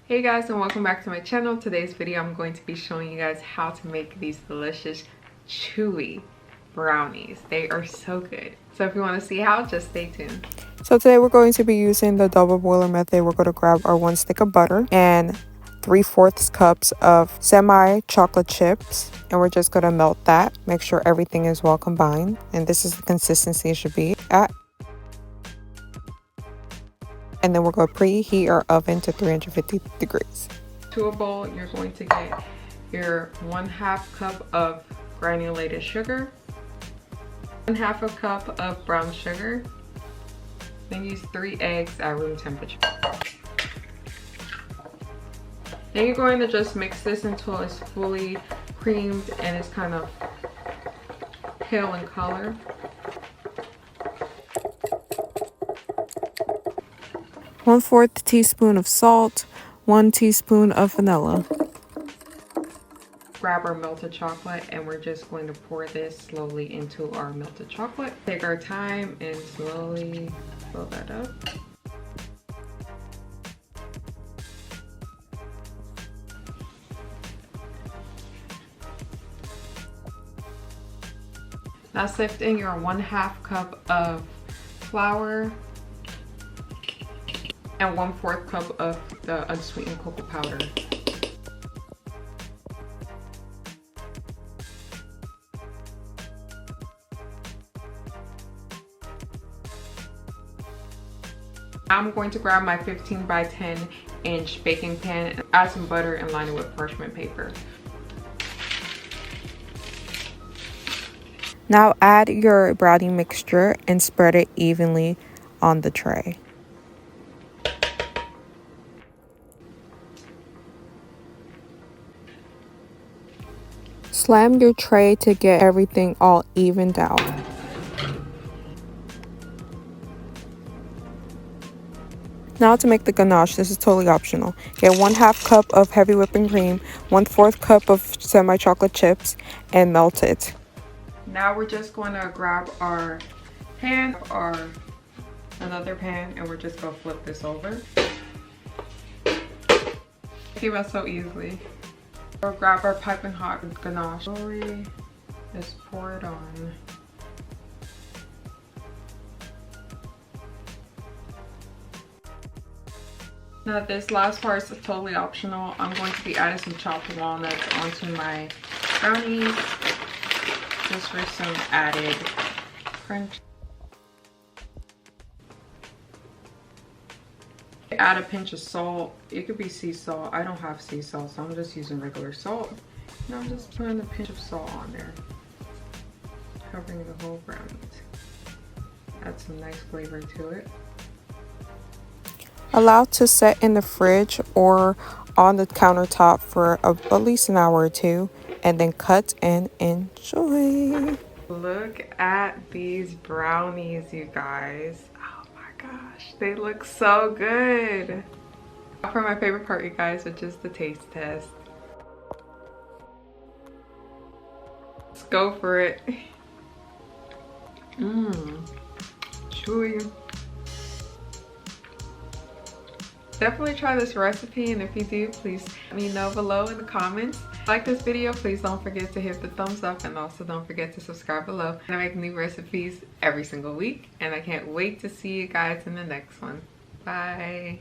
Hey guys, and welcome back to my channel. Today's video I'm going to be showing you guys how to make these delicious chewy brownies. They are so good. So if you want to see how, just stay tuned. So today we're going to be using the double boiler method. We're going to grab our 1 stick of butter and 3/4 cups of semi chocolate chips, and we're just going to melt that. Make sure everything is well combined, and this is the consistency it should be at. And then we're going to preheat our oven to 350 degrees. To a bowl, you're going to get your 1/2 cup of granulated sugar, 1/2 a cup of brown sugar, then use 3 eggs at room temperature. Then you're going to just mix this until it's fully creamed and it's kind of pale in color. One-4 teaspoon of salt, 1 teaspoon of vanilla. Grab our melted chocolate and we're just going to pour this slowly into our melted chocolate. Take our time and slowly fill that up. Now sift in your 1/2 cup of flour and 1/4 cup of the unsweetened cocoa powder. I'm going to grab my 15 by 10 inch baking pan and add some butter and line it with parchment paper. Now add your brownie mixture and spread it evenly on the tray. Slam your tray to get everything all evened out. Now to make the ganache, this is totally optional. Get 1/2 cup of heavy whipping cream, 1/4 cup of semi-chocolate chips, and melt it. Now we're just going to grab our pan or another pan and we're just going to flip this over. It came out so easily. Or grab our piping hot ganache. Slowly just pour it on. Now this last part is totally optional. I'm going to be adding some chopped walnuts onto my brownies just for some added crunch. Add a pinch of salt. It could be sea salt. I don't have sea salt, so I'm just using regular salt. And I'm just putting a pinch of salt on there, covering the whole brownies. Add some nice flavor to it. Allow to set in the fridge or on the countertop for at least an hour or two, and then cut and enjoy. Look at these brownies, you guys. Oh my gosh, they look so good. For my favorite part, you guys, which is the taste test. Let's go for it. Chewy. Definitely try this recipe, and if you do, please let me know below in the comments. Like this video, please don't forget to hit the thumbs up, and also don't forget to subscribe below. I make new recipes every single week, and I can't wait to see you guys in the next one. Bye.